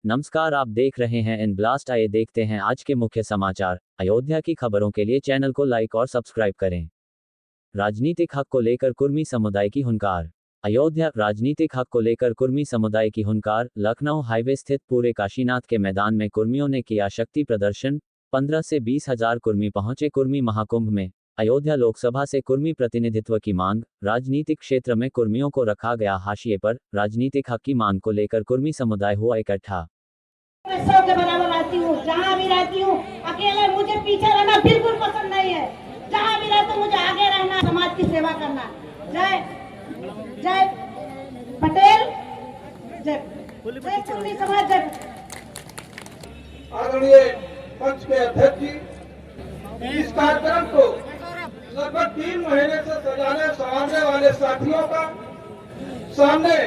नमस्कार, आप देख रहे हैं इन ब्लास्ट। आइए देखते हैं आज के मुख्य समाचार। अयोध्या की खबरों के लिए चैनल को लाइक और सब्सक्राइब करें। राजनीतिक हक को लेकर कुर्मी समुदाय की हुंकार। अयोध्या राजनीतिक हक को लेकर कुर्मी समुदाय की हुंकार। लखनऊ हाईवे स्थित पूरे काशीनाथ के मैदान में कुर्मियों ने किया शक्ति प्रदर्शन। 15 से 20 हजार कुर्मी पहुंचे कुर्मी महाकुंभ में। अयोध्या लोकसभा से कुर्मी प्रतिनिधित्व की मांग। राजनीतिक क्षेत्र में कुर्मियों को रखा गया हाशिए पर। राजनीतिक हक की मांग को लेकर कुर्मी समुदाय हुआ इकट्ठा। मैं 100 के बराबर रहती हूँ, जहाँ भी रहती हूँ। अकेले मुझे पीछे रहना बिल्कुल पसंद नहीं है। जहाँ भी रहता मुझे आगे रहना, समाज की सेवा करना। जय जय पटेल, जय कुर्मी समाज, जय। आदरणीय पंच के अध्यक्ष जी, इस कार्यक्रम को लगभग 3 महीने से सजाने संवारने वाले साथियों का सामने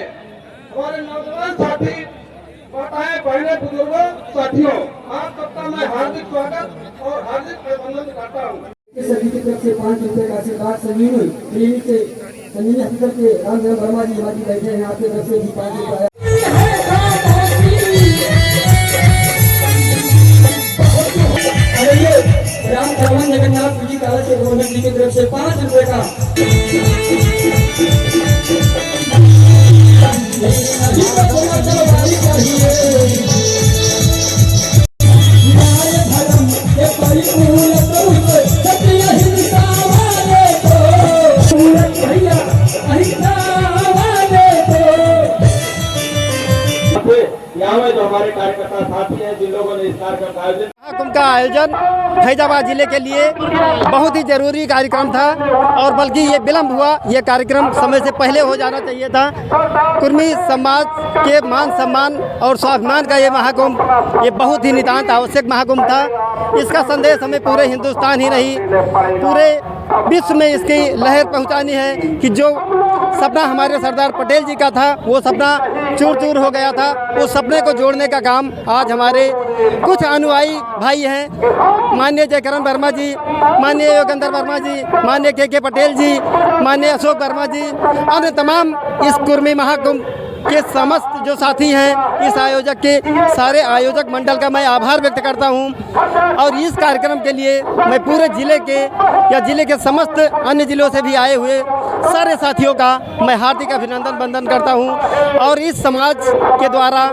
हमारे नौजवान साथी, माताएं, बहने, बुजुर्गों, साथियों, आप सबका मैं हार्दिक स्वागत और हार्दिक अभिनंदन करता हूँ। सभी की तरफ से 5 रुपए का आशीर्वाद संजीवनी क्लिनिक से संजीवनी हॉस्पिटल के रामदेव वर्मा जी हमारी बैठे हैं। आपकी तरफ से भी 5 रुपए राम भगवान जगन्नाथ जी कॉलेज के गवर्नमेंट जी की तरफ से 5 रुपए का जो हमारे कार्यकर्ता साथी हैं, जिन लोगों ने इस कार्यक्रम का आयोजन महाकुंभ का आयोजन फैजाबाद जिले के लिए बहुत ही जरूरी कार्यक्रम था और बल्कि ये विलम्ब हुआ। ये कार्यक्रम समय से पहले हो जाना चाहिए था। कुर्मी समाज के मान सम्मान और स्वाभिमान का ये महाकुंभ ये बहुत ही नितांत आवश्यक महाकुंभ था। इसका संदेश हमें पूरे हिंदुस्तान ही नहीं पूरे विश्व में इसकी लहर पहुंचानी है कि जो सपना हमारे सरदार पटेल जी का था वो सपना चूर चूर हो गया था। उस सपने को जोड़ने का काम आज हमारे कुछ अनुयायी भाई हैं, माननीय जयकरण वर्मा जी, माननीय योगेंद्र वर्मा जी, माननीय के पटेल जी, माननीय अशोक वर्मा जी, अन्य तमाम इस कुर्मी महाकुंभ के समस्त जो साथी हैं, इस आयोजक के सारे आयोजक मंडल का मैं आभार व्यक्त करता हूं। और इस कार्यक्रम के लिए मैं पूरे ज़िले के या ज़िले के समस्त अन्य ज़िलों से भी आए हुए सारे साथियों का मैं हार्दिक अभिनंदन वंदन करता हूं। और इस समाज के द्वारा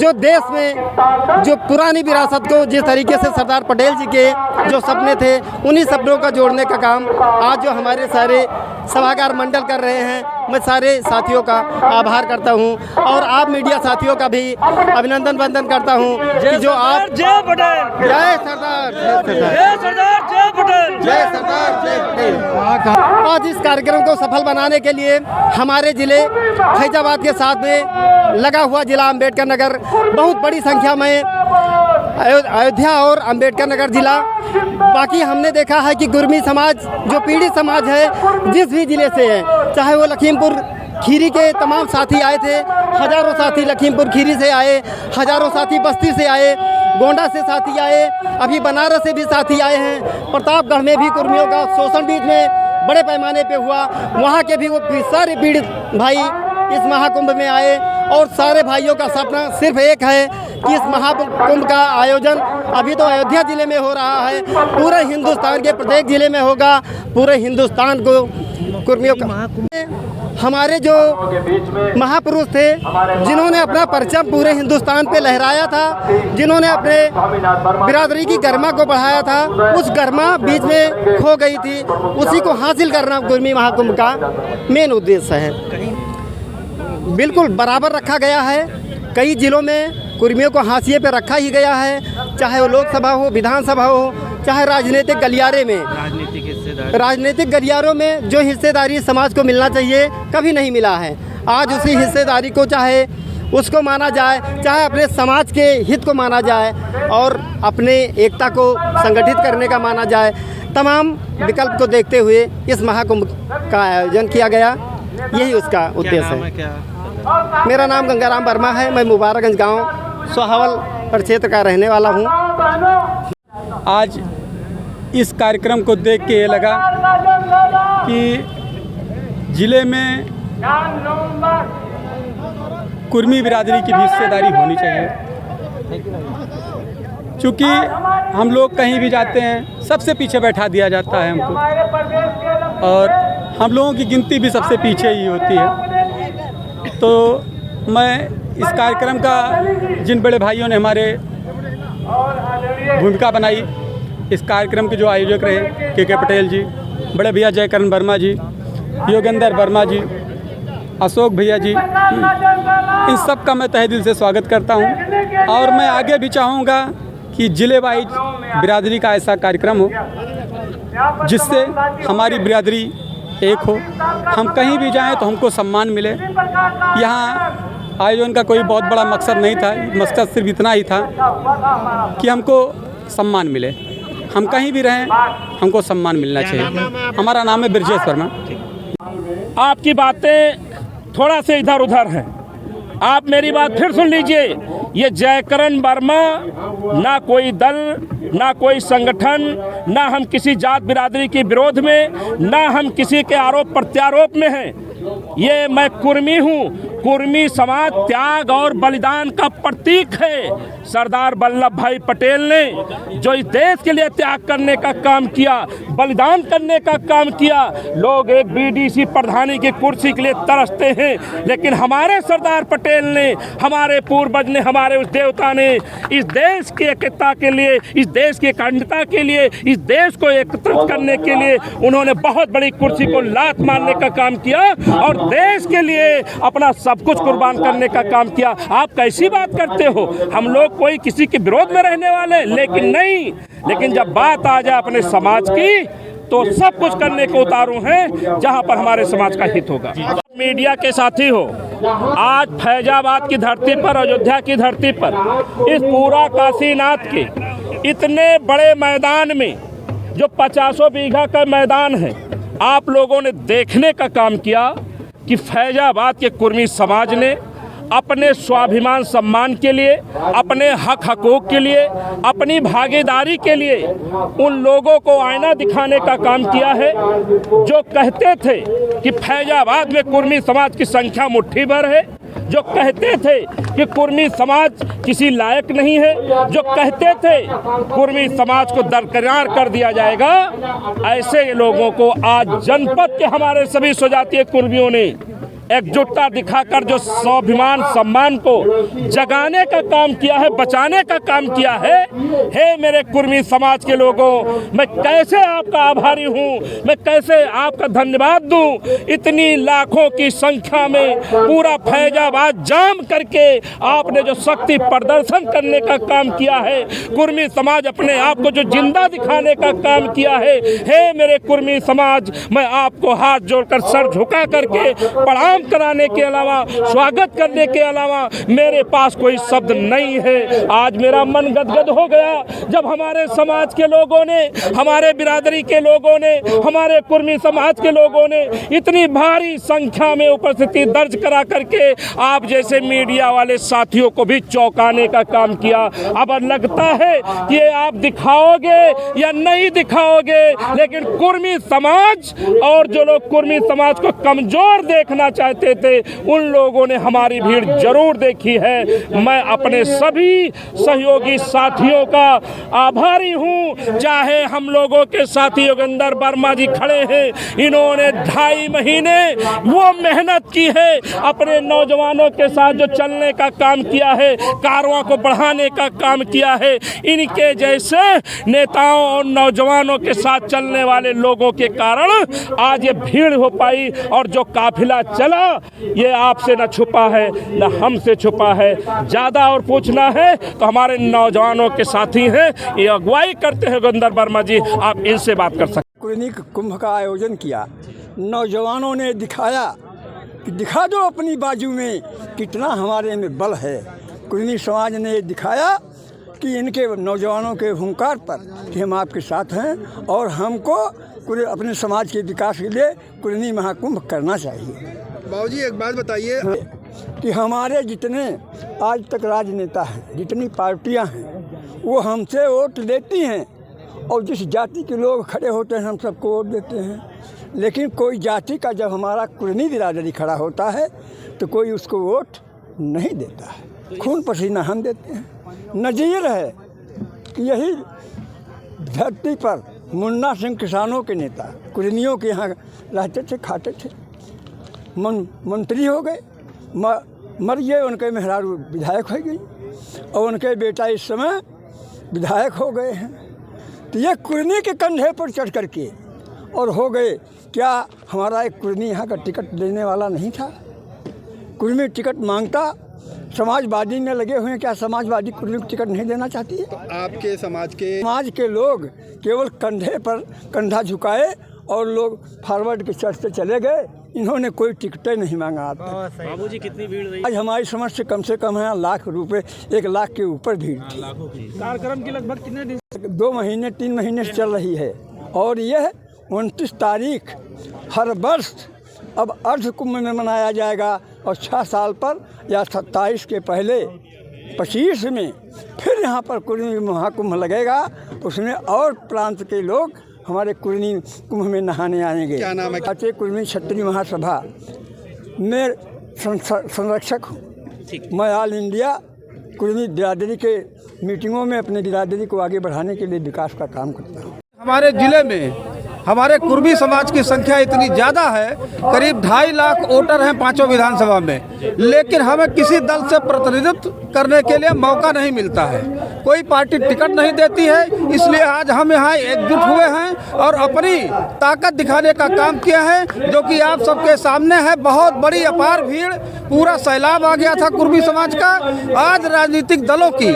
जो देश में जो पुरानी विरासत को जिस तरीके से सरदार पटेल जी के जो सपने थे, उन्हीं सपनों का जोड़ने का काम आज जो हमारे सारे सभागार मंडल कर रहे हैं, मैं सारे साथियों का आभार करता हूं। और आप मीडिया साथियों का भी अभिनंदन वंदन करता हूं कि जो आप जय पटेल, जय सरदार, जय सरदार, जय पटेल, जय सरदार, जय पटेल। आज इस कार्यक्रम को सफल बनाने के लिए हमारे जिले फैजाबाद के साथ में लगा हुआ जिला अम्बेडकर नगर बहुत बड़ी संख्या में अयोध्या और अम्बेडकर नगर जिला। बाकी हमने देखा है कि कुर्मी समाज जो पीड़ित समाज है, जिस भी ज़िले से है, चाहे वो लखीमपुर खीरी के तमाम साथी आए थे, हज़ारों साथी लखीमपुर खीरी से आए, हज़ारों साथी बस्ती से आए, गोंडा से साथी आए, अभी बनारस से भी साथी आए हैं। प्रतापगढ़ में भी कुर्मियों का शोषण बीच में बड़े पैमाने पे हुआ, वहाँ के भी वो सारे पीड़ित भाई इस महाकुंभ में आए। और सारे भाइयों का सपना सिर्फ एक है कि इस महाकुंभ का आयोजन अभी तो अयोध्या ज़िले में हो रहा है, पूरे हिंदुस्तान के प्रत्येक ज़िले में होगा। पूरे हिंदुस्तान को कुर्मियों का हमारे जो महापुरुष थे, जिन्होंने अपना परचम पूरे हिंदुस्तान पे लहराया था, जिन्होंने अपने बिरादरी की गरिमा को बढ़ाया था, उस गरिमा बीच में खो गई थी। उसी को हासिल करना कुर्मी महाकुंभ का मेन उद्देश्य है। बिल्कुल बराबर रखा गया है। कई जिलों में कुर्मियों को हाशिए पे रखा ही गया है, चाहे वो लोकसभा हो, विधानसभा हो, चाहे राजनीतिक गलियारे में। राजनीतिक गलियारों में जो हिस्सेदारी समाज को मिलना चाहिए कभी नहीं मिला है। आज उसी हिस्सेदारी को चाहे उसको माना जाए, चाहे अपने समाज के हित को माना जाए और अपने एकता को संगठित करने का माना जाए, तमाम विकल्प को देखते हुए इस महाकुंभ का आयोजन किया गया। यही उसका उद्देश्य है। मेरा नाम गंगाराम वर्मा है। मैं मुबारकगंज गांव सोहावल प्रक्षेत्र का रहने वाला हूं। आज इस कार्यक्रम को देख के ये लगा कि ज़िले में कुर्मी बिरादरी की भी हिस्सेदारी होनी चाहिए। चूँकि हम लोग कहीं भी जाते हैं सबसे पीछे बैठा दिया जाता है हमको, और हम लोगों की गिनती भी सबसे पीछे ही होती है। तो मैं इस कार्यक्रम का, जिन बड़े भाइयों ने हमारे भूमिका बनाई, इस कार्यक्रम के जो आयोजक रहे के पटेल जी, बड़े भैया जयकरण वर्मा जी, योगेंद्र वर्मा जी, अशोक भैया जी, इन सब का मैं तहे दिल से स्वागत करता हूं। और मैं आगे भी चाहूँगा कि ज़िले वाइज बिरादरी का ऐसा कार्यक्रम हो जिससे हमारी बिरादरी एक हो, हम कहीं भी जाएं तो हमको सम्मान मिले। यहाँ आयोजन का कोई बहुत बड़ा मकसद नहीं था, मकसद सिर्फ इतना ही था कि हमको सम्मान मिले। हम कहीं भी रहें हमको सम्मान मिलना चाहिए। हमारा नाम है ब्रजेश वर्मा। आपकी बातें थोड़ा से इधर उधर हैं, आप मेरी बात फिर सुन लीजिए। ये जयकरण वर्मा ना कोई दल, ना कोई संगठन, ना हम किसी जात बिरादरी के विरोध में, ना हम किसी के आरोप प्रत्यारोप में हैं। ये मैं कुर्मी हूँ। कुर्मी समाज त्याग और बलिदान का प्रतीक है। सरदार वल्लभ भाई पटेल ने जो इस देश के लिए त्याग करने का काम किया, बलिदान करने का काम किया। लोग एक बीडीसी प्रधानी की कुर्सी के लिए तरसते हैं, लेकिन हमारे सरदार पटेल ने, हमारे पूर्वज ने, हमारे उस देवता ने इस देश की एकता के लिए, इस देश की अखंडता के लिए, इस देश को एकत्रित करने के लिए उन्होंने बहुत बड़ी कुर्सी को लात मारने का काम किया और देश के लिए अपना सब कुछ कुर्बान करने का काम किया। आप कैसी बात करते हो? हम लोग कोई किसी के विरोध में रहने वाले, लेकिन नहीं। लेकिन जब बात आ जाए अपने समाज की तो सब कुछ करने को उतारू हैं जहां पर हमारे समाज का हित होगा। मीडिया के साथी हो, आज फैजाबाद की धरती पर, अयोध्या की धरती पर, इस पूरा काशीनाथ के इतने बड़े मैदान में, जो 50 बीघा का मैदान है, आप लोगों ने देखने का काम किया कि फैजाबाद के कुर्मी समाज ने अपने स्वाभिमान सम्मान के लिए, अपने हक हकूक़ के लिए, अपनी भागीदारी के लिए उन लोगों को आईना दिखाने का काम किया है जो कहते थे कि फैजाबाद में कुर्मी समाज की संख्या मुट्ठी भर है, जो कहते थे कि कुर्मी समाज किसी लायक नहीं है, जो कहते थे कुर्मी समाज को दरकिनार कर दिया जाएगा। ऐसे लोगों को आज जनपद के हमारे सभी स्वजातीय कुर्मियों ने एकजुटता दिखाकर जो स्वाभिमान सम्मान को जगाने का काम किया है, बचाने का काम किया है। हे मेरे कुर्मी समाज के लोगों, मैं कैसे आपका आभारी हूँ, मैं कैसे आपका धन्यवाद दूँ। इतनी लाखों की संख्या में पूरा फैजाबाद जाम करके आपने जो शक्ति प्रदर्शन करने का काम किया है, कुर्मी समाज अपने आप को जो जिंदा दिखाने का काम किया है। हे मेरे कुर्मी समाज, मैं आपको हाथ जोड़कर सर झुका करके प्रणाम कराने के अलावा, स्वागत करने के अलावा मेरे पास कोई शब्द नहीं है। आज मेरा मन गदगद हो गया जब हमारे समाज के लोगों ने, हमारे बिरादरी के लोगों ने, हमारे कुर्मी समाज के लोगों ने इतनी भारी संख्या में उपस्थिति दर्ज करा करके आप जैसे मीडिया वाले साथियों को भी चौंकाने का काम किया। अब लगता है कि ये आप दिखाओगे या नहीं दिखाओगे, लेकिन कुर्मी समाज और जो लोग कुर्मी समाज को कमजोर देखना चाहते थे, उन लोगों ने हमारी भीड़ जरूर देखी है। मैं अपने सभी सहयोगी साथियों का आभारी हूं। चाहे हम लोगों के साथी योगेंद्र वर्मा जी खड़े हैं, इन्होंने 2.5 महीने वो मेहनत की है, अपने नौजवानों के साथ जो चलने का काम किया है, कारवां को बढ़ाने का काम किया है। इनके जैसे नेताओं और नौजवानों के साथ चलने वाले लोगों के कारण आज ये भीड़ हो पाई, और जो काफिला चला ये आपसे न छुपा है न हमसे छुपा है। ज़्यादा और पूछना है तो हमारे नौजवानों के साथी हैं, ये अगुवाई करते हैं योगेंद्र वर्मा जी, आप इनसे बात कर सकते। कुर्मी कुंभ का आयोजन किया, नौजवानों ने दिखाया कि दिखा दो अपनी बाजू में कितना हमारे में बल है। कुर्मी समाज ने दिखाया कि इनके नौजवानों के हुंकार पर कि हम आपके साथ हैं और हमको अपने समाज के विकास के लिए कुर्मी महाकुंभ करना चाहिए। बाबूजी एक बात बताइए कि हमारे जितने आज तक राजनेता हैं, जितनी पार्टियां हैं, वो हमसे वोट लेती हैं और जिस जाति के लोग खड़े होते हैं हम सबको वोट देते हैं। लेकिन कोई जाति का जब हमारा कुर्मी बिरादरी खड़ा होता है तो कोई उसको वोट नहीं देता है। खून पसीना हम देते हैं। नज़ीर है कि यही धरती पर मुन्ना सिंह किसानों के नेता कुर्मियों के यहाँ रहते थे, खाते थे, मंत्री हो गए, मर गए, उनके मेहरारू विधायक हो गई और उनके बेटा इस समय विधायक हो गए हैं। तो ये कुर्मी के कंधे पर चढ़ करके और हो गए। क्या हमारा एक कुर्मी यहाँ का टिकट देने वाला नहीं था? कुर्मी टिकट मांगता, समाजवादी में लगे हुए हैं, क्या समाजवादी कुर्मी को टिकट नहीं देना चाहती है? तो आपके समाज के लोग केवल कंधे पर कंधा झुकाए और लोग फॉरवर्ड के चढ़ते चले गए। इन्होंने कोई टिकटें नहीं मांगा। बाबूजी कितनी भीड़ रही? आज हमारी समझ से कम है लाख रुपए, 1 लाख के ऊपर भीड़ थी। कार्यक्रम की लगभग कितने दिन? 2 महीने 3 महीने से चल रही है और यह 29 तारीख हर वर्ष अब अर्ध कुंभ में मनाया जाएगा और 6 साल पर या 27 के पहले 25 में फिर यहाँ पर कुर्मी महाकुंभ लगेगा। उसमें और प्रांत के लोग हमारे कुर्मी कुंभ में नहाने आएंगे। क्या नाम है? अच्छे कुर्मी क्षत्रिय महासभा में संरक्षक हूँ। मैं ऑल इंडिया कुर्मी बिरादरी के मीटिंगों में अपनी बिरादरी को आगे बढ़ाने के लिए विकास का काम करता हूँ। हमारे जिले में हमारे कुर्मी समाज की संख्या इतनी ज़्यादा है, करीब 2.5 लाख वोटर हैं 5 विधानसभा में, लेकिन हमें किसी दल से प्रतिनिधित्व करने के लिए मौका नहीं मिलता है। कोई पार्टी टिकट नहीं देती है, इसलिए आज हम यहाँ एकजुट हुए हैं और अपनी ताकत दिखाने का काम किया है, जो कि आप सबके सामने है। बहुत बड़ी अपार भीड़, पूरा सैलाब आ गया था कुर्मी समाज का। आज राजनीतिक दलों की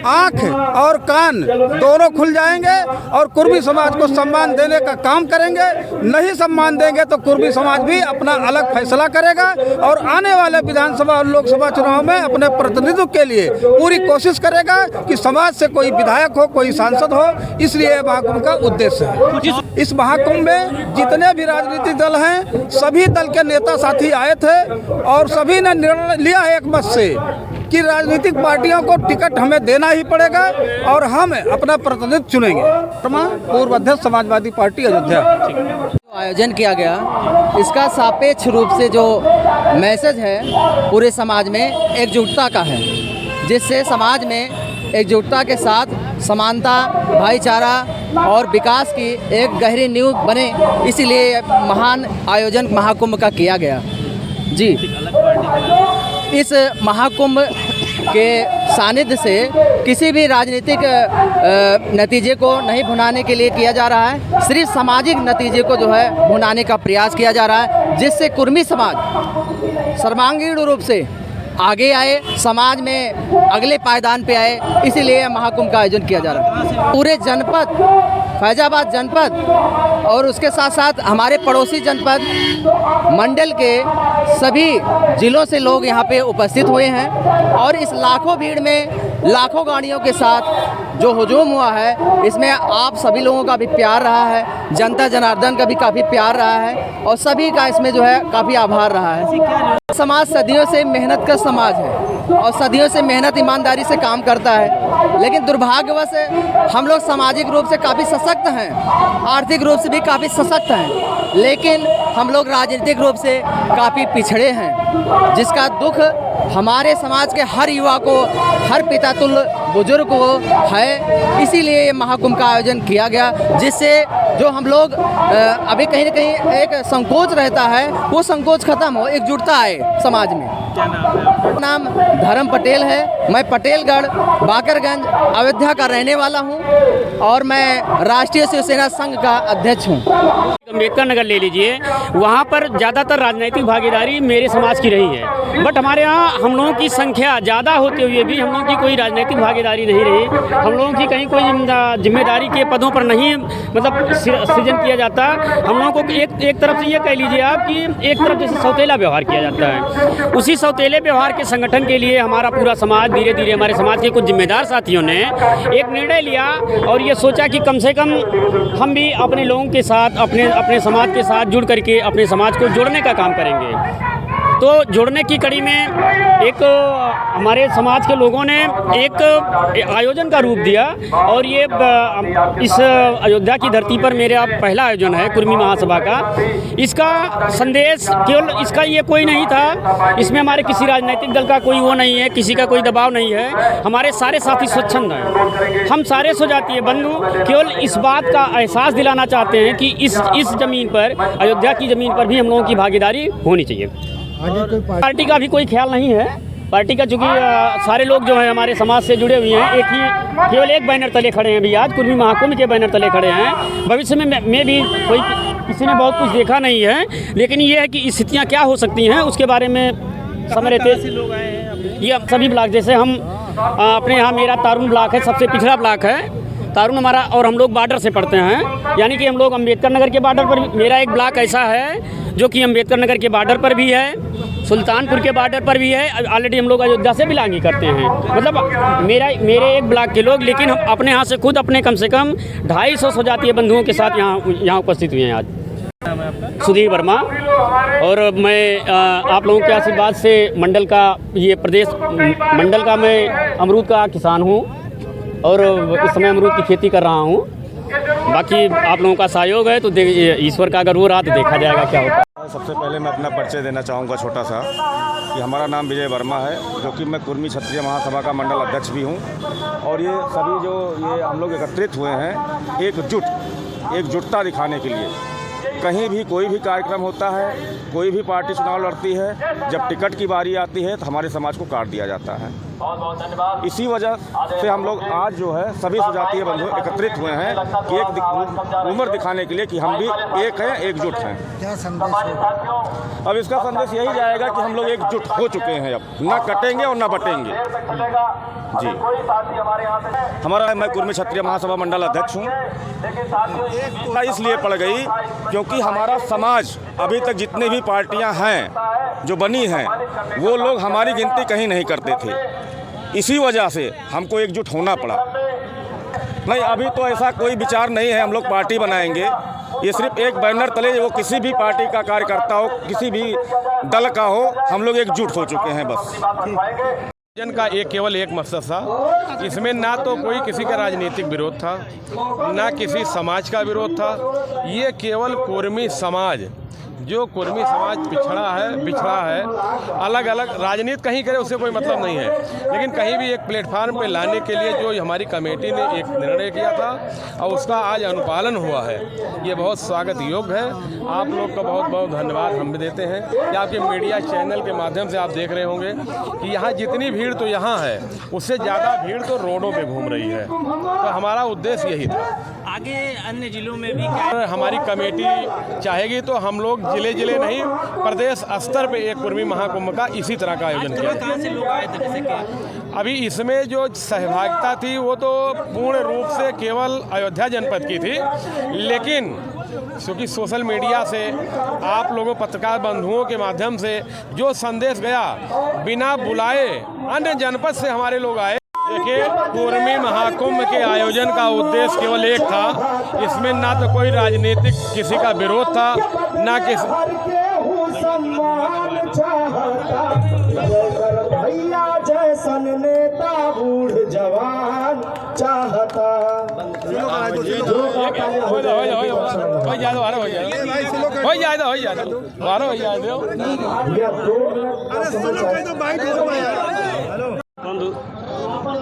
आँख और कान दोनों खुल जाएंगे और कुर्मी समाज को सम्मान देने का काम करेंगे। नहीं सम्मान देंगे तो कुर्मी समाज भी अपना अलग फैसला करेगा और आने वाले विधानसभा और लोकसभा चुनाव में अपने प्रतिनिधित्व के लिए पूरी कोशिश करेगा कि समाज से कोई विधायक हो, कोई सांसद हो। इसलिए महाकुंभ का उद्देश्य है। इस महाकुंभ में जितने भी राजनीतिक दल हैं, सभी दल के नेता साथी आए थे और सभी ने निर्णय लिया है एक मत से कि राजनीतिक पार्टियों को टिकट हमें देना ही पड़ेगा और हम अपना प्रतिनिधित्व चुनेंगे। पूर्व अध्यक्ष समाजवादी पार्टी अयोध्या। आयोजन किया गया, इसका सापेक्ष रूप से जो मैसेज है पूरे समाज में एकजुटता का है, जिससे समाज में एकजुटता के साथ समानता, भाईचारा और विकास की एक गहरी नींव बने, इसीलिए महान आयोजन महाकुंभ का किया गया। जी, इस महाकुंभ के सानिध्य से किसी भी राजनीतिक नतीजे को नहीं भुनाने के लिए किया जा रहा है, सिर्फ सामाजिक नतीजे को जो है भुनाने का प्रयास किया जा रहा है, जिससे कुर्मी समाज सर्वांगीण रूप से आगे आए, समाज में अगले पायदान पे आए। इसीलिए महाकुंभ का आयोजन किया जा रहा है। पूरे जनपद फैजाबाद जनपद और उसके साथ साथ हमारे पड़ोसी जनपद मंडल के सभी जिलों से लोग यहाँ पे उपस्थित हुए हैं और इस लाखों भीड़ में लाखों गाड़ियों के साथ जो हुजूम हुआ है, इसमें आप सभी लोगों का भी प्यार रहा है, जनता जनार्दन का भी काफ़ी प्यार रहा है और सभी का इसमें जो है काफ़ी आभार रहा है। समाज सदियों से मेहनत का समाज है और सदियों से मेहनत ईमानदारी से काम करता है, लेकिन दुर्भाग्यवश हम लोग सामाजिक रूप से काफ़ी सशक्त हैं, आर्थिक रूप से भी काफ़ी सशक्त हैं, लेकिन हम लोग राजनीतिक रूप से काफ़ी पिछड़े हैं, जिसका दुख हमारे समाज के हर युवा को, हर पिता तुल्य बुजुर्ग को है। इसीलिए ये महाकुंभ का आयोजन किया गया, जिससे जो हम लोग अभी कहीं न कहीं एक संकोच रहता है, वो संकोच खत्म हो, एकजुटता आए समाज में। क्या नाम है? नाम धर्म पटेल है। मैं पटेलगढ़ बाकरगंज अयोध्या का रहने वाला हूँ और मैं राष्ट्रीय शिवसेना संघ का अध्यक्ष हूँ। अम्बेडकर नगर ले लीजिए, वहाँ पर ज़्यादातर राजनीतिक भागीदारी मेरे समाज की रही है, बट हमारे यहाँ हम लोगों की संख्या ज़्यादा होते हुए भी हम लोगों की कोई राजनीतिक भागीदारी नहीं रही। हम लोगों की कहीं कोई जिम्मेदारी के पदों पर नहीं मतलब सृजन किया जाता। हम लोगों को एक तरफ से ये कह लीजिए आप कि एक तरफ जैसे सौतेला व्यवहार किया जाता है। उसी सौतेले व्यवहार के संगठन के लिए हमारा पूरा समाज धीरे धीरे, हमारे समाज के कुछ जिम्मेदार साथियों ने एक निर्णय लिया और ये सोचा कि कम से कम हम भी अपने लोगों के साथ, अपने समाज के साथ जुड़ करके अपने समाज को जोड़ने का काम करेंगे। तो जुड़ने की कड़ी में एक हमारे समाज के लोगों ने एक आयोजन का रूप दिया और ये इस अयोध्या की धरती पर मेरा पहला आयोजन है कुर्मी महासभा का। इसका संदेश केवल इसका ये कोई नहीं था, इसमें हमारे किसी राजनीतिक दल का कोई वो नहीं है, किसी का कोई दबाव नहीं है। हमारे सारे साथी स्वच्छंद हैं, हम सारे स्वजातीय बंधु केवल इस बात का एहसास दिलाना चाहते हैं कि इस ज़मीन पर, अयोध्या की ज़मीन पर भी हम लोगों की भागीदारी होनी चाहिए। पार्टी का भी कोई ख्याल नहीं है, पार्टी का चूँकि सारे लोग जो हैं हमारे समाज से जुड़े हुए हैं, केवल एक बैनर तले खड़े हैं। भी आज कुर्मी महाकुंभ के बैनर तले खड़े हैं। भविष्य में भी किसी ने बहुत कुछ देखा नहीं है, लेकिन ये है कि स्थितियाँ क्या हो सकती हैं उसके बारे में समय रहते लोग आए हैं। ये सभी ब्लॉक, जैसे हम अपने यहाँ, मेरा तारून ब्लॉक है, सबसे पिछड़ा ब्लॉक है तारून हमारा, और हम लोग बॉर्डर से पड़ते हैं, यानी कि हम लोग अम्बेडकर नगर के बॉर्डर पर। मेरा एक ब्लॉक ऐसा है जो कि अम्बेडकर नगर के बॉर्डर पर भी है, सुल्तानपुर के बॉर्डर पर भी है। ऑलरेडी हम लोग अयोध्या से बिलोंग करते हैं, मतलब मेरे एक ब्लॉक के लोग, लेकिन हम अपने यहाँ से खुद अपने कम से कम 250 स्वजातीय बंधुओं के साथ यहाँ उपस्थित हुए हैं आज। सुधीर वर्मा, और मैं आप लोगों के आशीर्वाद से मंडल का, ये प्रदेश मंडल का मैं अमरूद का किसान हूँ और इस समय अमरूद की खेती कर रहा हूँ। बाकी आप लोगों का सहयोग है तो ईश्वर का अगर वो रहा तो देखा जाएगा क्या होता है। सबसे पहले मैं अपना परिचय देना चाहूँगा छोटा सा, कि हमारा नाम विजय वर्मा है, जो कि मैं कुर्मी क्षत्रिय महासभा का मंडल अध्यक्ष भी हूँ। और ये सभी जो ये हम लोग एकत्रित हुए हैं एकजुटता दिखाने के लिए। कहीं भी कोई भी कार्यक्रम होता है, कोई भी पार्टी चुनाव लड़ती है, जब टिकट की बारी आती है तो हमारे समाज को काट दिया जाता है। इसी वजह से हम लोग आज जो है सभी सुजातीय बंधु एकत्रित हुए हैं कि एक उम्र दिखाने के लिए कि हम भी एक हैं, एकजुट हैं। क्या संदेश? अब इसका संदेश यही जाएगा कि हम लोग एकजुट हो चुके हैं, अब ना कटेंगे और ना बटेंगे जी। हमारा, मैं कुर्मी क्षत्रिय महासभा मंडल अध्यक्ष हूँ। इसलिए पड़ गई क्योंकि हमारा समाज अभी तक जितने भी पार्टियां हैं जो बनी हैं, वो लोग हमारी गिनती कहीं नहीं करते थे। इसी वजह से हमको एकजुट होना पड़ा। नहीं, अभी तो ऐसा कोई विचार नहीं है हम लोग पार्टी बनाएंगे। ये सिर्फ एक बैनर तले, वो किसी भी पार्टी का कार्यकर्ता हो, किसी भी दल का हो, हम लोग एकजुट हो चुके हैं बस। जन का केवल एक मकसद था, इसमें ना तो कोई किसी का राजनीतिक विरोध था, ना किसी समाज का विरोध था। ये केवल कुर्मी समाज, जो कुर्मी समाज बिछड़ा है, अलग अलग राजनीति कहीं करे उससे कोई मतलब नहीं है, लेकिन कहीं भी एक प्लेटफार्म पे लाने के लिए जो हमारी कमेटी ने एक निर्णय किया था और उसका आज अनुपालन हुआ है, ये बहुत स्वागत योग्य है। आप लोग का बहुत बहुत धन्यवाद हम भी देते हैं कि आपके मीडिया चैनल के माध्यम से आप देख रहे होंगे कि यहाँ जितनी भीड़ तो यहाँ है, उससे ज़्यादा भीड़ तो रोडों पर घूम रही है। तो हमारा उद्देश्य यही था। आगे अन्य जिलों में भी क्या हमारी कमेटी चाहेगी तो हम लोग जिले नहीं, प्रदेश स्तर पे एक कुर्मी महाकुंभ का इसी तरह का आयोजन किया। कहाँ से लोग आए थे जैसे कि? अभी इसमें जो सहभागिता थी वो तो पूर्ण रूप से केवल अयोध्या जनपद की थी, लेकिन क्योंकि सोशल मीडिया से आप लोगों पत्रकार बंधुओं के माध्यम से जो संदेश गया, बिना बुलाए अन्य जनपद से हमारे लोग आए। देखिए, कुर्मी महाकुंभ के आयोजन का उद्देश्य केवल एक था, इसमें ना तो कोई राजनीतिक किसी का विरोध था, ना किसी भैया जैसन नेता बूढ़ जवान चाहता।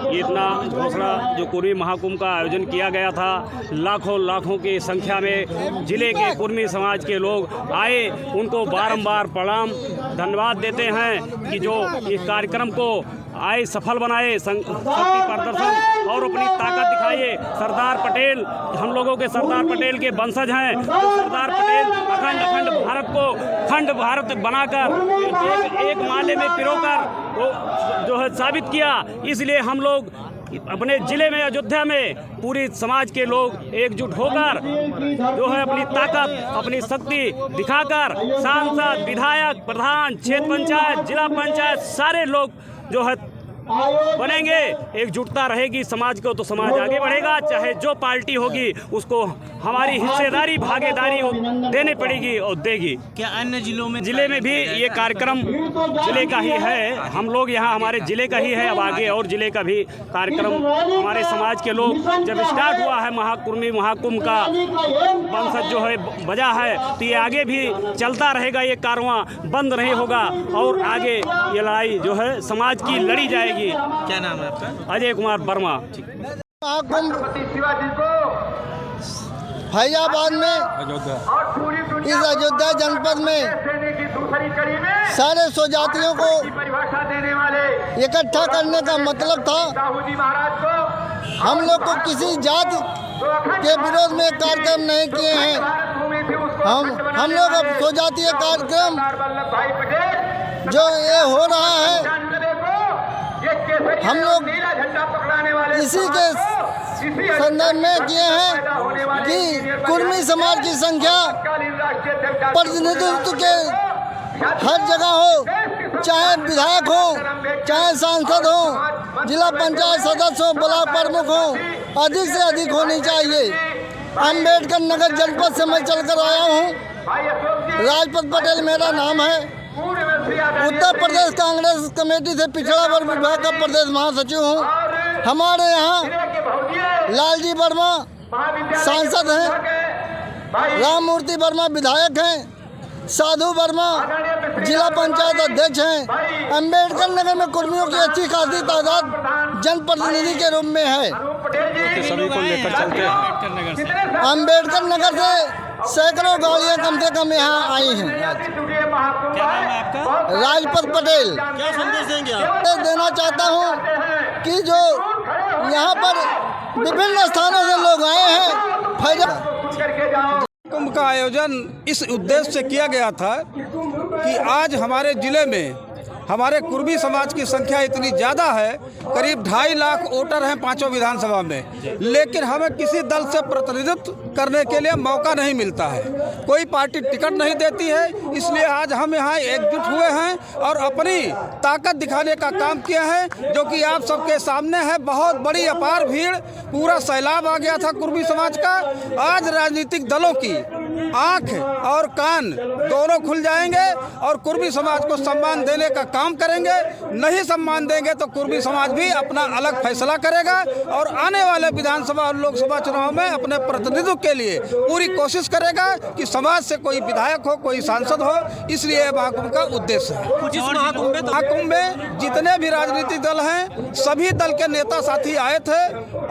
ये इतना घोषणा जो कुर्मी महाकुंभ का आयोजन किया गया था, लाखों की संख्या में जिले के कुर्मी समाज के लोग आए, उनको बारंबार प्रणाम धन्यवाद देते हैं कि जो इस कार्यक्रम को आए सफल बनाए, शक्ति प्रदर्शन और अपनी ताकत दिखाइए। सरदार पटेल, हम लोगों के सरदार पटेल के वंशज हैं, तो सरदार पटेल अखंड भारत को खंड भारत बनाकर एक माले में पिरोकर जो है साबित किया। इसलिए हम लोग अपने ज़िले में अयोध्या में पूरी समाज के लोग एकजुट होकर जो है अपनी ताकत, अपनी शक्ति दिखाकर सांसद, विधायक, प्रधान, क्षेत्र पंचायत, जिला पंचायत सारे लोग जो है बनेंगे, एकजुटता रहेगी समाज को, तो समाज आगे बढ़ेगा। चाहे जो पार्टी होगी उसको हमारी हिस्सेदारी भागीदारी देनी पड़ेगी और देगी। क्या अन्य जिले में भी ये कार्यक्रम जिले का ही है, हम लोग यहाँ हमारे जिले का ही है। अब आगे और जिले का भी कार्यक्रम हमारे समाज के लोग, जब स्टार्ट हुआ है महाकुर्मी महाकुंभ का वंशज जो है बजा है, तो ये आगे भी चलता रहेगा, ये कारवां बंद नहीं होगा और आगे ये लड़ाई जो है समाज की लड़ी जाएगी। क्या नाम है आपका? अजय कुमार वर्मा। फैजाबाद में इस अयोध्या जनपद में सारे स्वजातियों को इकट्ठा करने का मतलब था। हम लोग को किसी जाति के विरोध में कार्यक्रम नहीं किए हैं। हम लोग अब स्वजातीय कार्यक्रम जो ये हो रहा है, हम लोग इसी के संदर्भ में किए हैं कि कुर्मी समाज की संख्या प्रतिनिधित्व के हर जगह हो, चाहे विधायक हो, चाहे सांसद हो, जिला पंचायत सदस्य हो, ब्लॉक प्रमुख हो, अधिक से अधिक होनी चाहिए। अम्बेडकर नगर जनपद से मैं चलकर आया हूँ। राजपत पटेल मेरा नाम है। उत्तर प्रदेश कांग्रेस कमेटी से पिछड़ा वर्ग विभाग का प्रदेश महासचिव हूँ। हमारे यहाँ लालजी वर्मा सांसद हैं, राम मूर्ति वर्मा विधायक हैं, साधु वर्मा जिला पंचायत अध्यक्ष हैं। अम्बेडकर नगर में कुर्मियों की अच्छी खासी तादाद जनप्रतिनिधि के रूप में है। सभी को लेकर चलते हैं। अम्बेडकर नगर से सैकड़ों गाड़ियाँ कम से कम यहाँ आई हैं। क्या नाम है आपका? राजपत पटेल। क्या संदेश देंगे आप? देना चाहता हूँ कि जो यहाँ पर विभिन्न स्थानों से लोग आए हैं, कुंभ का आयोजन इस उद्देश्य से किया गया था कि आज हमारे जिले में हमारे कुर्मी समाज की संख्या इतनी ज़्यादा है, करीब 2.5 लाख वोटर हैं पांचों विधानसभा में, लेकिन हमें किसी दल से प्रतिनिधित्व करने के लिए मौका नहीं मिलता है। कोई पार्टी टिकट नहीं देती है, इसलिए आज हम यहाँ एकजुट हुए हैं और अपनी ताकत दिखाने का काम किया है, जो कि आप सबके सामने है। बहुत बड़ी अपार भीड़, पूरा सैलाब आ गया था कुर्मी समाज का। आज राजनीतिक दलों की आँख और कान दोनों खुल जाएंगे और कुर्मी समाज को सम्मान देने का काम करेंगे। नहीं सम्मान देंगे तो कुर्मी समाज भी अपना अलग फैसला करेगा और आने वाले विधानसभा और लोकसभा चुनाव में अपने प्रतिनिधित्व के लिए पूरी कोशिश करेगा कि समाज से कोई विधायक हो, कोई सांसद हो। इसलिए महाकुंभ का उद्देश्य है। कुछ इस महाकुंभ में जितने भी राजनीतिक दल हैं, सभी दल के नेता साथी आए थे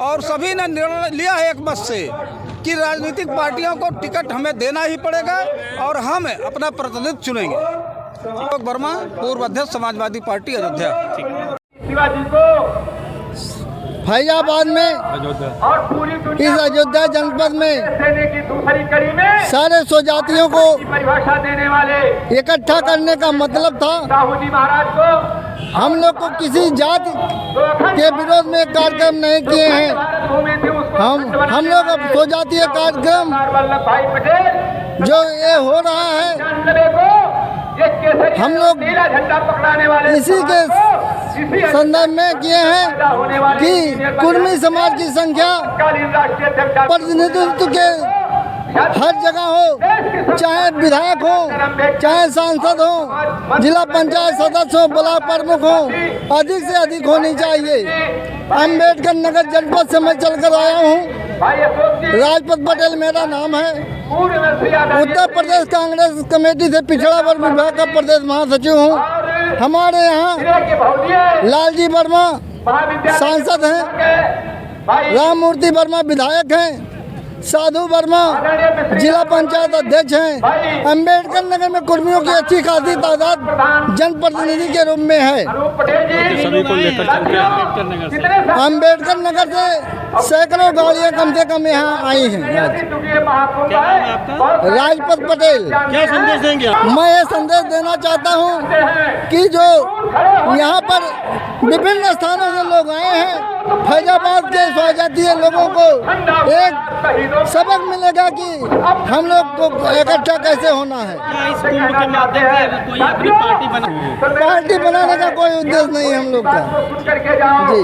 और सभी ने निर्णय लिया है एक मत से कि राजनीतिक पार्टियों को टिकट हमें देना ही पड़ेगा और हम अपना प्रतिनिधित्व चुनेंगे। अशोक वर्मा, पूर्व अध्यक्ष समाजवादी पार्टी अयोध्या। फैजाबाद में इस अयोध्या जनपद में सारे स्वजातियों को इकट्ठा करने का मतलब था। हम लोग को किसी जाति के विरोध में कार्यक्रम नहीं किए हैं। हम लोग अब स्वजातीय कार्यक्रम जो ये हो रहा है, हम लोग इसी के संदर्भ में किए हैं कि कुर्मी समाज की संख्या प्रतिनिधित्व के हर जगह हो, चाहे विधायक हो, चाहे सांसद हो, जिला पंचायत सदस्य हो, ब्लॉक प्रमुख हो, अधिक से अधिक होनी चाहिए। अम्बेडकर नगर जनपद से मैं चलकर आया हूँ। राजपत पटेल मेरा नाम है। उत्तर प्रदेश कांग्रेस कमेटी से पिछड़ा वर्ग विभाग का प्रदेश महासचिव हूँ। हमारे यहाँ लालजी वर्मा सांसद हैं, राम मूर्ति वर्मा विधायक हैं, साधु वर्मा जिला पंचायत अध्यक्ष हैं। अम्बेडकर नगर में कुर्मियों की अच्छी खासी तादाद जनप्रतिनिधि के रूप में है। सभी को लेकर चलते हैं। अम्बेडकर नगर से सैकड़ों गाड़ियाँ कम से कम यहाँ आई हैं। राजपत पटेल। क्या संदेश देंगे आप? मैं ये संदेश देना चाहता हूँ कि जो यहाँ पर विभिन्न स्थानों से लोग आए हैं, फैजाबाद के स्वागतीय लोगों को एक सबक मिलेगा कि हम लोग को इकट्ठा कैसे होना है। इस कुंभ के माध्यम से कोई अपनी पार्टी पार्टी बनाने का कोई उद्देश्य नहीं है हम लोग का जी।